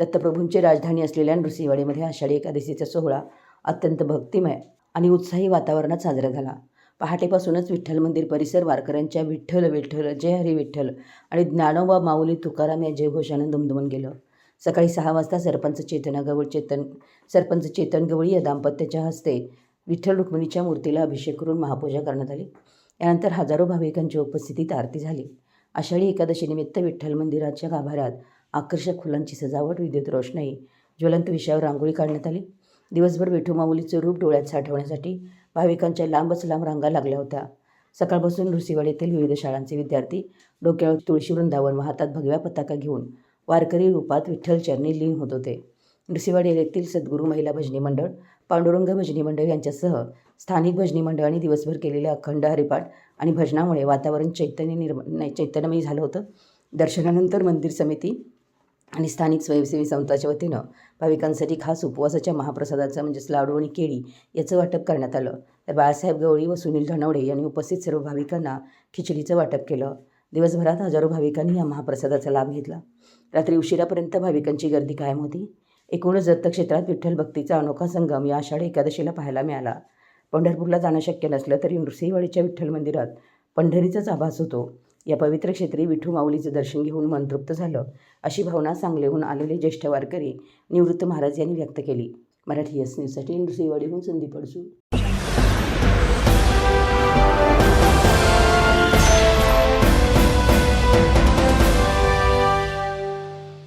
दत्तप्रभूंची राजधानी असलेल्या नृसिंहवाडीमध्ये आषाढी एकादशीचा सोहळा अत्यंत भक्तिमय आणि उत्साही वातावरणात साजरा झाला. पहाटेपासूनच विठ्ठल मंदिर परिसर वारकऱ्यांच्या विठ्ठल विठ्ठल जय हरी विठ्ठल आणि ज्ञानोबा माऊली तुकाराम या जयघोषानं दुमदुमून गेलं. सकाळी 6 वाजता सरपंच चेतन गवळी या दाम्पत्याच्या हस्ते विठ्ठल रुक्मिणीच्या मूर्तीला अभिषेक करून महापूजा करण्यात आली. यानंतर हजारो भाविकांच्या उपस्थितीत आरती झाली. आषाढी एकादशीनिमित्त विठ्ठल मंदिराच्या गाभाऱ्यात आकर्षक फुलांची सजावट, विद्युत रोषणाई, ज्वलंत विषयावर रांगोळी काढण्यात आली. दिवसभर विठू माऊलीचं रूप डोळ्यात साठवण्यासाठी भाविकांच्या लांबच लांब रांगा लागल्या होत्या. सकाळपासून नृसिंहवाडीतील विविध शाळांचे विद्यार्थी डोक्यावर तुळशी वृंदावन व हातात भगव्या पताका घेऊन वारकरी रूपात विठ्ठल चरणी लीन होत होते. नृसिंहवाडी येथील सद्गुरू महिला भजनी मंडळ, पांडुरंग भजनी मंडळ यांच्यासह स्थानिक भजनी मंडळांनी दिवसभर केलेल्या अखंड हरिपाठ आणि भजनामुळे वातावरण चैतन्यमयी झालं होतं. दर्शनानंतर मंदिर समिती आणि स्थानिक स्वयंसेवी संस्थाच्या वतीनं भाविकांसाठी खास उपवासाच्या महाप्रसादाचं म्हणजेच लाडू आणि केळी याचं वाटप करण्यात आलं. तर बाळासाहेब गवळी व सुनील धनवडे यांनी उपस्थित सर्व भाविकांना खिचडीचं वाटप केलं. दिवसभरात हजारो भाविकांनी या महाप्रसादाचा लाभ घेतला. रात्री उशिरापर्यंत भाविकांची गर्दी कायम होती. एकूणच दत्तक्षेत्रात विठ्ठल भक्तीचा अनोखा संगम या आषाढी एकादशीला पाहायला मिळाला. पंढरपूरला जाणं शक्य नसलं तरी नृसिंहवाडीच्या विठ्ठल मंदिरात पंढरीचाच आभास होतो. या पवित्र क्षेत्री विठू माऊलीचं दर्शन घेऊन मन तृप्त झालं, अशी भावना सांगलीहून आलेले ज्येष्ठ वारकरी निवृत्त महाराज यांनी व्यक्त केली. मराठी एस न्यूजसाठी नृसिंहवाडीहून संदीप अडसूळ.